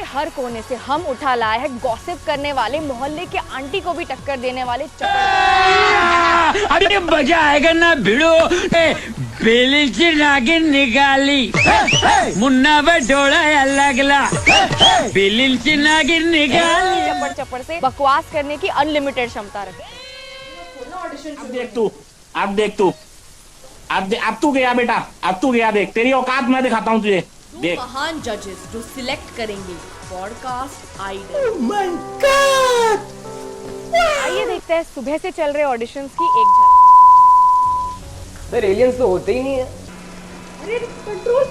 हर कोने से हम उठा लाए हैं गॉसिप करने वाले, मोहल्ले के आंटी को भी टक्कर देने वाले चपड़। अरे मजा आएगा ना भिड़ो। बेलीची नागिन निकाली, मुन्ना बटोला लगला, बेलीची नागिन निकाली। चपड़ चपड़ से बकवास करने की अनलिमिटेड क्षमता रखते। अब देख तू, अब तू गया बेटा, अब तू गया। देख तेरी औकात मैं दिखाता हूँ तुझे। देख महान जजेस जो सिलेक्ट करेंगे podcast idol. Oh my god. आइए देखते हैं सुबह से चल रहे ऑडिशंस की एक झलक। सर एलियंस तो होते ही नहीं है। अरे कंट्रोल।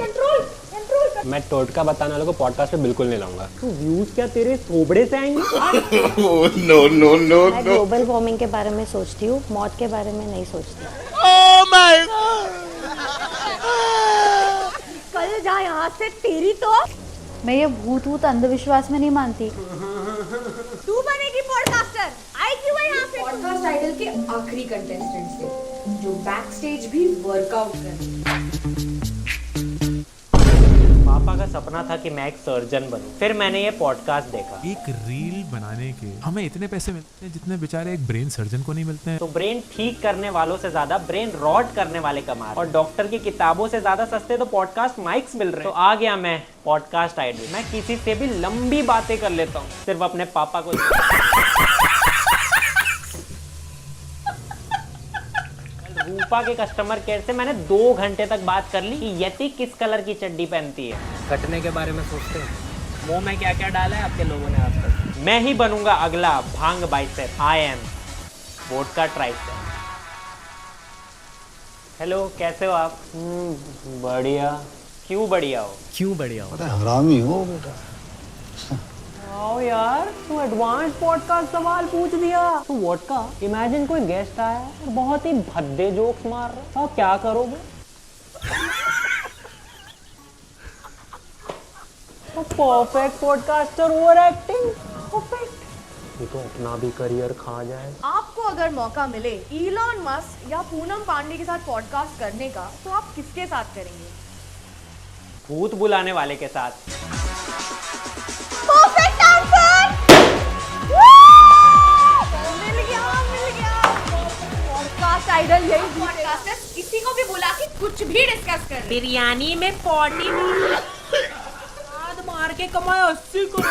मैं टोटका बताने वालों को पॉडकास्ट पे बिल्कुल नहीं लाऊंगा। तो व्यूज क्या तेरे थोबड़े से आएंगे? नो। मैं ग्लोबल वार्मिंग के बारे में सोचती हूँ, मौत के बारे में नहीं सोचती। ओह माय गॉड। कल जा यहाँ से तेरी तो। मैं ये भूत अंधविश्वास में नहीं मानती। तू बनेगी पॉडकास्टर। आई क्यों है यहाँ पे? पॉडकास्ट आइडल के आखिरी कंटेस्टेंट थे जो बैक स्टेज भी वर्कआउट करते। पापा का सपना था कि मैं एक सर्जन बनूं। फिर मैंने ये पॉडकास्ट देखा। एक रील बनाने के हमें इतने पैसे मिलते हैं जितने बेचारे एक ब्रेन सर्जन को नहीं मिलते हैं। तो ब्रेन ठीक करने वालों से ज्यादा ब्रेन रॉट करने वाले कमा रहे हैं। और डॉक्टर की किताबों से ज्यादा सस्ते तो पॉडकास्ट माइक्स मिल रहे हैं। तो आ गया मैं पॉडकास्ट आइडल। मैं किसी से भी लंबी बातें कर लेता हूँ, सिर्फ अपने पापा को। रूपा के कस्टमर केयर से मैंने 2 घंटे तक बात कर ली कि यति किस कलर की चड्डी पहनती है। कटने के बारे में सोचते हैं। मुंह में क्या क्या डाला है आपके लोगों ने आज तक? मैं ही बनूंगा अगला भांग bicep. I am vodka tricep. Hello, कैसे हो आप? बढ़िया। क्यों बढ़िया हो? हरामी हो बेटा। आओ यार, तू एडवांस पॉडकास्ट सवाल पूछ दिया। तू वोडका, इमेजिन कोई गेस्ट आया और बहुत ही भद्दे जोक्स मार रहा है, क्या करोगे? Perfect podcaster, over acting perfect. ये तो अपना भी करियर खा जाए। आपको अगर मौका मिले इलॉन मस्क या पूनम पांडे के साथ पॉडकास्ट करने का, तो आप किसके साथ करेंगे? भूत बुलाने वाले के साथ। Perfect answer. मिल गया। पॉडकास्ट आइडल यही पॉडकास्टर किसी को भी बुला के कुछ भी डिस्कस कर। बिरयानी में 40 मार के कमाए 80 करोड़।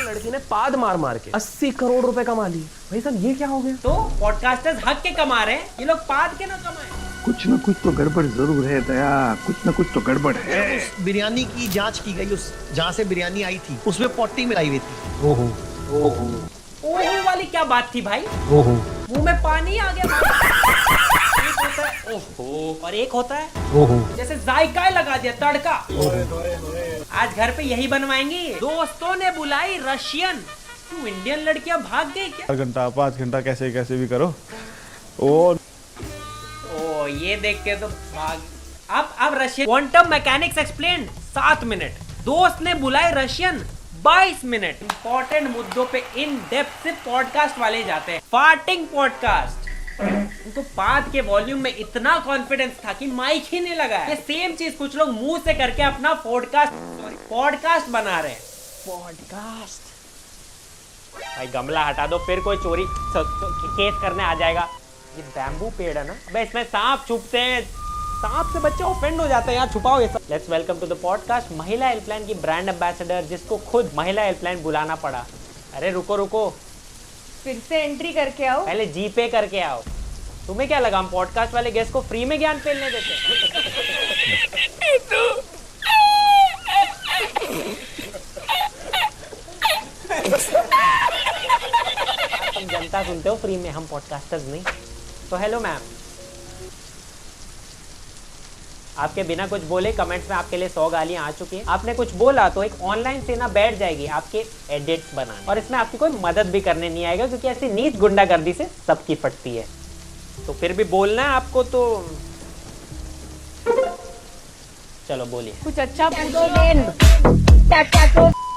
लड़की ने पाद मार के 80 करोड़ रुपए कमा ली। भाई साहब ये क्या हो गया? तो पॉडकास्टर्स हक के कमा रहे हैं, ये लोग पाद के ना कमाए। कुछ न कुछ तो गड़बड़ जरूर है दया, कुछ न कुछ तो गड़बड़ है। उस बिरयानी की जांच की गई, उस जहाँ से बिरयानी आई थी उसमें पॉटी मिलाई हुई थी। ओहो वाली क्या बात थी भाई? ओहो, मुंह में पानी आ गया। एक होता है ओहो और एक होता है ओहो। जैसे जायका लगा दिया, तड़का। आज घर पे यही बनवाएंगे। दोस्तों ने बुलाई रशियन। तू इंडियन लड़कियां भाग गई क्या? 5 घंटा कैसे भी करो। ओ ये देख के तो भाग। अब Russian quantum mechanics explain 7 minute. दोस्त ने बुलाई रशियन 22 मिनट। इंपॉर्टेंट मुद्दों पे इन डेप्थ से पॉडकास्ट वाले जाते हैं। Farting podcast. उनको पाद के वॉल्यूम में इतना कॉन्फिडेंस था कि माइक ही नहीं लगा। ये सेम चीज कुछ लोग मुंह से करके अपना पॉडकास्ट बना रहे हैं। पॉडकास्ट भाई गमला हटा दो, फिर कोई चोरी केस करने आ जाएगा। ये बैम्बू पेड़ है ना, अबे इसमें सांप छुपते हैं। सांप से बच्चे ऑफेंड हो जाते हैं यार, छुपाओ ये सब। Let's welcome to the podcast महिला हेल्पलाइन की ब्रांड एम्बेसडर, जिसको खुद महिला हेल्पलाइन बुलाना पड़ा। अरे रुको, फिर से एंट्री करके आओ। पहले जीपे करके आओ। तुम्हें क्या लगा हम पॉडकास्ट वाले गेस्ट को फ्री में ज्ञान फैलने देते? तुम जनता सुनते हो फ्री में, हम पॉडकास्टर्स नहीं। तो हेलो मैम, आपके बिना कुछ बोले कमेंट्स में आपके लिए 100 गालियां आ चुकी हैं। आपने कुछ बोला तो एक ऑनलाइन सेना बैठ जाएगी आपके एडिट्स बनाने, और इसमें आपकी कोई मदद भी करने नहीं आएगा, क्योंकि ऐसी नीच गुंडागर्दी से सबकी फटती है। तो फिर भी बोलना है आपको, तो चलो बोलिए कुछ अच्छा पूछो।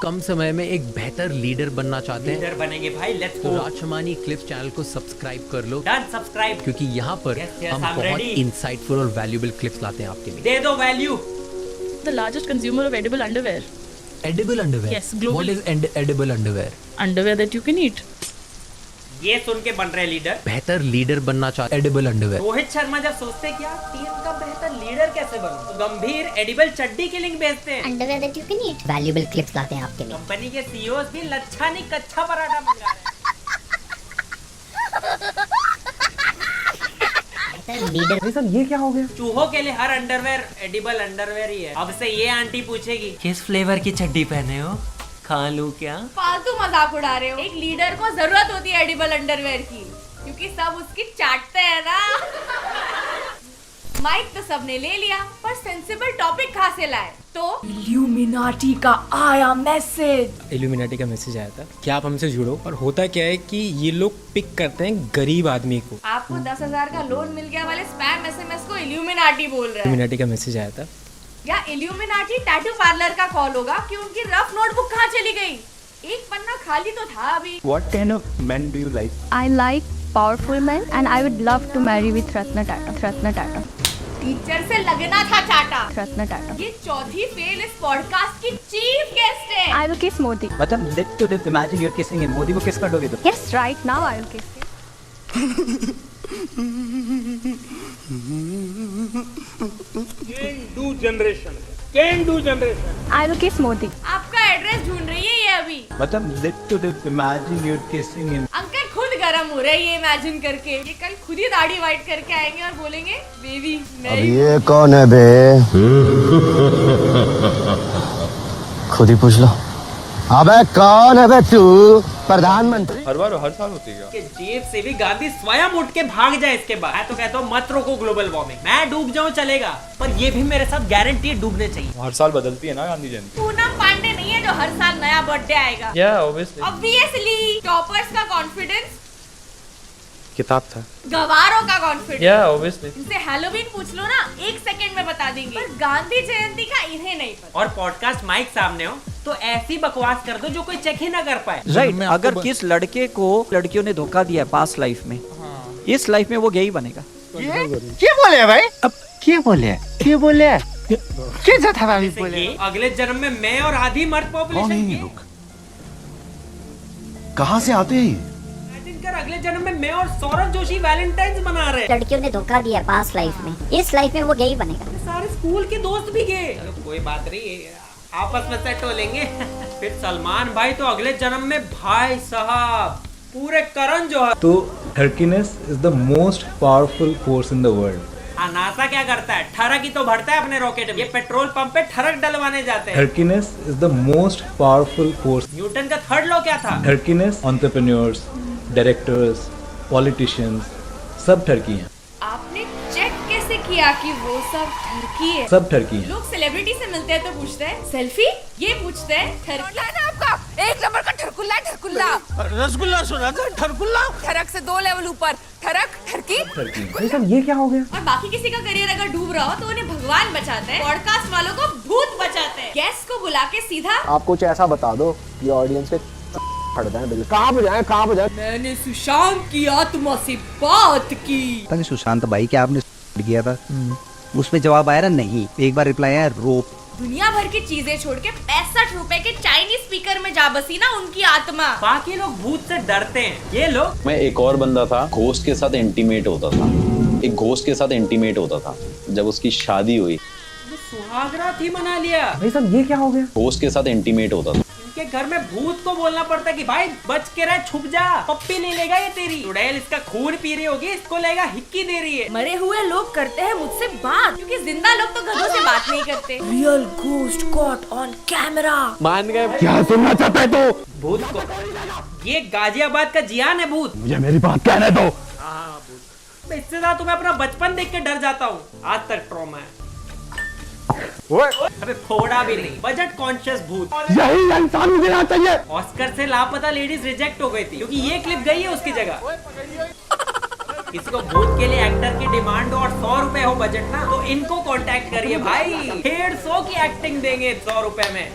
कम समय में एक बेहतर लीडर बनना चाहते हैं? लीडर बनेंगे भाई, लेट्स तो गो। राजशमानी क्लिप्स चैनल को सब्सक्राइब कर लो। Done, subscribe. क्योंकि यहाँ पर हम बहुत इंसाइटफुल और वैल्यूएबल क्लिप्स लाते हैं आपके लिए। दे दो value. The largest consumer of edible underwear. Edible underwear. Yes, globally. What is edible underwear? Underwear that you can eat. ये सुन के बन रहे लीडर। बेहतर लीडर बनना चाहते edible underwear. रोहित शर्मा जब सोचते क्या टीम का बेहतर लीडर कैसे बनूं, तो गंभीर एडिबल चड्डी की लिंक भेजते हैं। Underwear that you can eat. Valuable clips लाते हैं आपके लिए। कंपनी के सीईओ भी लच्छा नहीं कच्चा पराठा मंगा रहे हैं। लीडर भाई साहब ये क्या हो गया? चूहों के लिए हर अंडरवेयर एडिबल अंडरवेयर ही है। अब से ये आंटी पूछेगी किस फ्लेवर की चड्डी पहने हो, खा लूं क्या? फालतू मजाक उड़ा रहे हो। एक लीडर को जरूरत होती है एडिबल अंडरवेयर की, क्योंकि सब उसकी चाटते हैं ना। माइक तो सबने ले लिया, पर सेंसिबल टॉपिक कहाँ से लाए? तो इल्यूमिनाटी का आया मैसेज। इल्यूमिनाटी का मैसेज आया था कि आप हमसे जुड़ो। और होता क्या है कि ये लोग पिक करते हैं गरीब आदमी को। आपको 10,000 का लोन मिल गया वाले स्पैम एसएमएस को इल्यूमिनाटी बोल रहा है। इल्यूमिनाटी का मैसेज आया था। या इल्यूमिनाटी टैटू पार्लर का कॉल होगा कि उनकी रफ नोटबुक कहाँ चली गई? एक पन्ना खाली तो था अभी। What kind of men do you like? I like powerful men and I would love to marry with Ratna Tata. Teacher से लगना था चाटा। Ratna Tata. ये चौथी फेल इस पॉडकास्ट की चीफ गेस्ट है। I will kiss Modi. मतलब let to live, imagine you're kissing him. Modi को किस कर दोगे तो? Yes, right now I will kiss him. Can do generation. I will kiss Modi. आपका एड्रेस ढूंढ रही है ये अभी। मतलब let to live, imagine you're kissing him. Uncle खुद गरम हो रहे हैं ये इमेजिन करके। ये कल खुद ही दाढ़ी वाइट करके आएंगे और बोलेंगे बेबी मैं ये कौन है बे? खुद ही पूछ लो। अबे कौन है बे तू? प्रधानमंत्री। हर साल होती है कि जेब से भी गांधी स्वयं उठ के भाग जाए इसके बाद। मैं तो कहता हूँ मत रोको ग्लोबल वार्मिंग। मैं डूब जाऊँ चलेगा, पर ये भी मेरे साथ गारंटी डूबने चाहिए। हर साल बदलती है ना गांधी जयंती। पूनम पांडे नहीं है जो हर साल नया बर्थडे आएगा। ऑब्वियसली टॉपर्स का कॉन्फिडेंस किताब था। गवारों का कॉन्फिडेंस ऑब्वियसली। इनसे हैलोवीन पूछ लो ना, 1 सेकंड में बता देंगे, पर गांधी जयंती का इन्हें नहीं पता। और पॉडकास्ट माइक सामने हो तो ऐसी बकवास कर दो जो कोई चेक ही ना कर पाए। राइट। अगर किस लड़के को लड़कियों ने धोखा दिया पास्ट लाइफ में, इस लाइफ में वो गई बनेगा। क्या बोले भाई? अब क्या बोले? क्या था भाई बोले? अगले जन्म में मैं और आधी मर्द पॉपुलेशन की। कहाँ से आते हैं? कर अगले जन्म में मैं और सौरभ जोशी वैलेंटाइंस मना रहे हैं। लड़कियों ने धोखा दिया पास्ट लाइफ में, इस लाइफ में वो गई बनेगा। सारे स्कूल के दोस्त भी गए। कोई बात नहीं, आपस में सेट हो लेंगे। फिर सलमान भाई तो अगले जन्म में भाई साहब पूरे करण जोहर। तो ठरकीनेस is the most powerful force in the world. NASA क्या करता है? ठरक ही तो भरता है अपने रॉकेट में। ये पेट्रोल पंप पे ठरक डलवाने जाते हैं। ठरकीनेस is the most powerful force. Newton का थर्ड लॉ क्या था? ठरकीनेस एंटरप्रेन्योर्स, डायरेक्टर्स, पॉलिटिशियंस सब ठरकी हैं। आपने चेक कैसे किया कि वो सब ठरकी है? सब ठरकी हैं। लोग सेलिब्रिटी से मिलते हैं तो पूछते हैं सेल्फी, ये पूछते हैं ठरकी है ना आपका? 1 नंबर का ठरकुल्ला है, ठरकुल्ला। रसगुल्ला सुना था, ठरकुल्ला। ठरक से 2 लेवल ऊपर, ठरक ठरकी। भाई साहब ये क्या हो गया? और बाकी किसी का करियर अगर डूब रहा हो तो उन्हें भगवान बचाते हैं, पॉडकास्ट वालों को भूत बचाते हैं। गेस्ट को बुला के सीधा आप कुछ ऐसा बता दो ये ऑडियंस के फट जाए। बिल्कुल कहाँ पे जाए? मैंने सुशांत की आत्मा से बात की। सुशांत भाई क्या आपने किया था? उसमें जवाब आया ना नहीं। एक बार रिप्लाई आया रोप। दुनिया भर की चीजें छोड़ के 65 रुपए के चाइनीज स्पीकर में जा बसी ना उनकी आत्मा। बाकी लोग भूत से डरते हैं, ये लोग। मैं एक और बंदा था, घोस्ट के साथ इंटीमेट होता था। एक घोस्ट के साथ इंटीमेट होता था। जब उसकी शादी हुई, सुहागरात ही मना लिया। भाई साहब ये क्या हो गया? घोस्ट के साथ इंटीमेट होता था। इनके घर में भूत को बोलना पड़ता है कि भाई बच के रह, छुप जा, पप्पी नहीं लेगा ये तेरी। चुड़ैल इसका खून पी रही होगी, इसको लेगा हिक्की दे रही है। मरे हुए लोग करते हैं मुझसे बात, क्योंकि जिंदा लोग तो गधों से बात नहीं करते। Real ghost caught on camera. मान गए। क्या सुनना चाहता है तू? भूत को ये गाजियाबाद का जियान है भूत। मुझे मेरी बात कहने दो। इससे ज्यादा तुम्हें अपना बचपन देख के डर जाता हूँ। आज तक ट्रॉमा है। अबे थोड़ा भी नहीं। बजट कॉन्शियस भूत। यही इंसान देना चाहिए। ऑस्कर से लापता लेडीज रिजेक्ट हो गई थी क्योंकि ये क्लिप गई है उसकी जगह। किसी को भूत के लिए एक्टर की डिमांड और 100 रुपए हो बजट ना, तो इनको कांटेक्ट करिए भाई। 150 की एक्टिंग देंगे 100 रुपए में।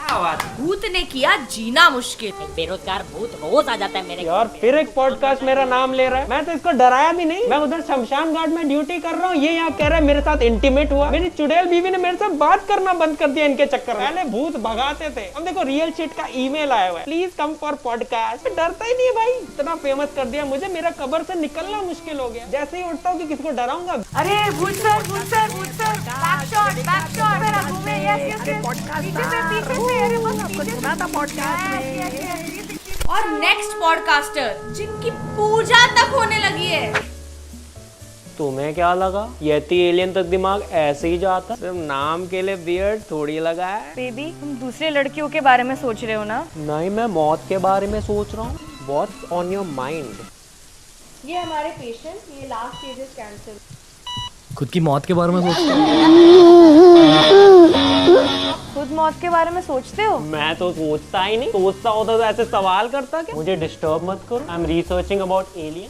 क्या बात, भूत ने किया जीना मुश्किल। बेरोजगार भूत रोज आ जाता है मेरे यार फिर एक पॉडकास्ट मेरा नाम ले रहा है। मैं तो इसको डराया भी नहीं, मैं उधर शमशान घाट में ड्यूटी कर रहा हूँ, ये यहाँ कह रहा है मेरे साथ इंटीमेट हुआ। मेरी चुड़ैल बीवी ने मेरे साथ बात करना बंद कर दिया इनके चक्कर में। पहले भूत भगाते थे, अब देखो रियल शिट का ईमेल आया हुआ है, प्लीज कम फॉर पॉडकास्ट। डरता ही नहीं है भाई, इतना फेमस कर दिया मुझे, मेरा कब्र से निकलना मुश्किल हो गया। जैसे ही उठता हूँ कि किसी को डराऊंगा। अरे भूत सर, भूत सर, भूत sir, back shot, back shot, मेरा घूमे, यस यस यस, पीछे से, अरे बस पीछे सुना था पॉडकास्ट। और नेक्स्ट पॉडकास्टर जिनकी पूजा तक होने लगी है। तुम्हें क्या लगा यति एलियन तक दिमाग ऐसे ही जाता? सिर्फ नाम के लिए बियर्ड थोड़ी लगा है। बेबी तुम दूसरे लड़कियों के बारे में सोच रहे हो ना? नहीं, मैं मौत के बारे में सोच रहा हूँ। What's on your mind? ये हमारे पेशेंट, ये लास्ट स्टेज इज कैंसर। खुद की मौत के बारे में सोचते हो? खुद मौत के बारे में सोचते हो? मैं तो सोचता ही नहीं, सोचता होता तो ऐसे सवाल करता क्या? मुझे डिस्टर्ब मत करो, I am researching about alien.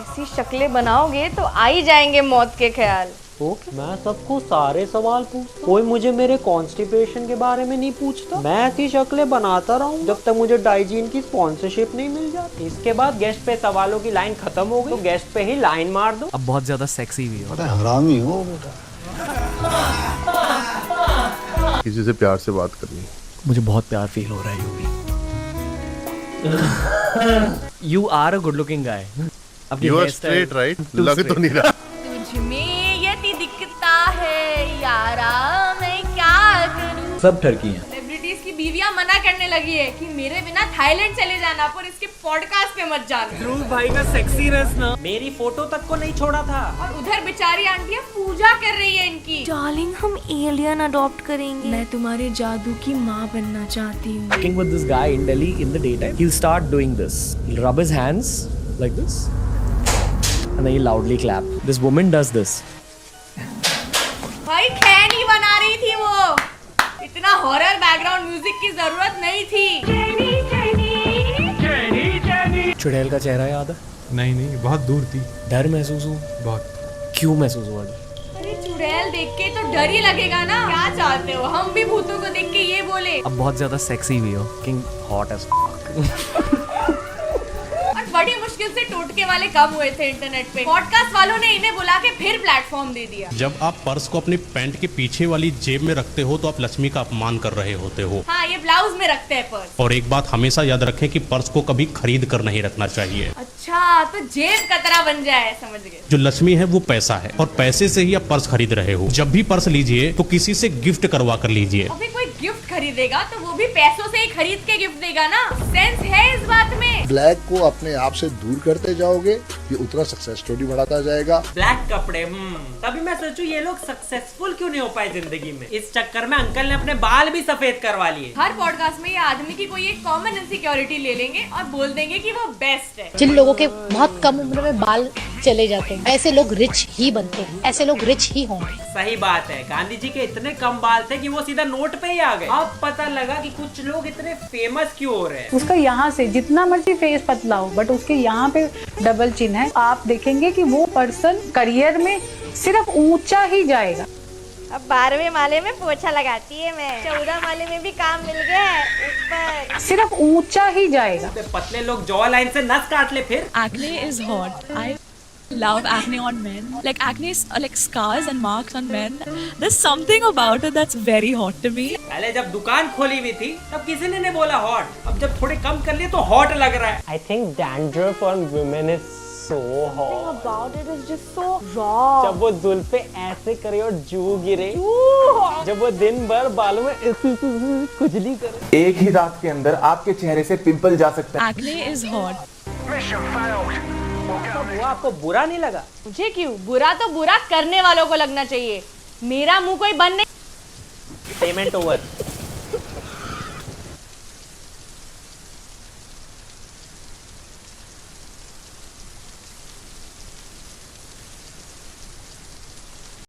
ऐसी शक्लें बनाओगे तो आ ही जाएंगे मौत के ख्याल। ओके, मैं सबको सारे सवाल पूछता, कोई मुझे मेरे कॉन्स्टिपेशन के बारे में नहीं पूछता। मैं ऐसी शक्लें बनाता रहूं जब तक मुझे डाइजीन की स्पॉन्सरशिप नहीं मिल जाती। इसके बाद गेस्ट पे सवालों की लाइन खत्म हो गई तो गेस्ट पे ही लाइन मार दो। अब बहुत ज्यादा सेक्सी भी हो। हरामी हो बेटा। किसी से प्यार से बात करनी। मुझे बहुत प्यार फील हो रहा है you are a good looking guy. You are straight, right? लग तो नहीं रहा। तुझमें यति दिखता है यारा, मैं क्या करूं? सब ठरकी हैं। सेलिब्रिटीज की बीवियां मना करने लगी है कि मेरे बिना थाईलैंड चले जाना, पर इसके पॉडकास्ट पे मत जाना। ध्रुव भाई का सेक्सी रस ना मेरी फोटो तक को नहीं छोड़ा था। और उधर बेचारी आंटियां पूजा कर रही है इनकी। डार्लिंग हम एलियन अडॉप्ट करेंगे। मैं तुम्हारे जादू की माँ बनना चाहती हूँ। Working with this guy in Delhi in the daytime, he'll start doing this. He'll rub his hands like this, and then he'll loudly clap. This woman does this. भाई खैनी बना रही थी वो, इतना हॉरर बैकग्राउंड म्यूजिक की जरूरत नहीं थी। चुड़ैल का चेहरा याद है? नहीं बहुत दूर थी। डर महसूस हुआ? बहुत। क्यों महसूस हुआ? अरे चुड़ैल देख के तो डर ही लगेगा ना। क्या चाहते हो हम भी भूतों को देख के ये बोले? अब बहुत ज्यादा सेक्सी भी हो। किंग हॉट एज और बड़ी मुश्किल से टोटके वाले कम हुए थे इंटरनेट पे। पॉडकास्ट वालों ने इन्हें बुला के फिर प्लेटफॉर्म दे दिया। जब आप पर्स को अपनी पैंट के पीछे वाली जेब में रखते हो तो आप लक्ष्मी का अपमान कर रहे होते हो। हाँ, ये ब्लाउज में रखते हैं पर्स। और एक बात हमेशा याद रखें कि पर्स को कभी खरीद कर नहीं रखना चाहिए। अच्छा, तो जेब कतरा बन जाए, समझ गए। जो लक्ष्मी है वो पैसा है और पैसे से ही आप पर्स खरीद रहे हो। जब भी पर्स लीजिए तो किसी से गिफ्ट करवा कर लीजिए। अभी कोई गिफ्ट खरीदेगा तो वो भी पैसों से ही खरीद के गिफ्ट देगा ना। सेंस है इस बात में। ब्लैक को अपने आप से दूर करते जाओगे, ये उतना सक्सेस स्टोरी बढ़ाता जाएगा। ब्लैक कपड़े, तभी मैं सोचूं ये लोग सक्सेसफुल क्यों नहीं हो पाए जिंदगी में। इस चक्कर में अंकल ने अपने बाल भी सफेद करवा लिए। हर पॉडकास्ट में ये आदमी की कोई एक कॉमन इनसिक्योरिटी ले लेंगे और बोल देंगे कि वो बेस्ट है। जिन लोगों के बहुत कम उम्र में बाल चले जाते हैं, ऐसे लोग रिच ही बनते हैं, ऐसे लोग रिच ही होंगे। सही बात है, गांधी जी के इतने कम बाल थे कि वो सीधा नोट पे ही आ गए। अब पता लगा कि कुछ लोग इतने फेमस क्यों हो रहे हैं। उसका यहाँ से जितना मर्जी फेस पतला हो, बट उसके यहाँ पे डबल चिन्ह है। आप देखेंगे कि वो पर्सन करियर में सिर्फ ऊंचा ही जाएगा। अब 12वें माले में पोछा लगाती है मैं, 14 माले में भी काम मिल गया है ऊपर। सिर्फ ऊंचा ही जाएगा। पतले लोग जॉ लाइन से नस काट ले फिर। Acne is hot. I love acne on men. Like acne is like scars and marks on men. There's something about it that's very hot to me. पहले जब दुकान खोली हुई थी तब किसी ने नहीं बोला हॉट। अब जब थोड़े कम कर लिए तो हॉट लग रहा है। I think dandruff on women is so hot. About it is just so raw. जब वो जुल्फे ऐसे करे और जू गिरे, जब वो दिन भर बालों में खुजली करे। एक ही रात के अंदर आपके चेहरे से पिंपल जा सकता है। Acne is hot. वो आपको बुरा नहीं लगा? मुझे क्यों? बुरा तो बुरा करने वालों को लगना चाहिए। मेरा मुंह कोई बंद नहीं। Payment over.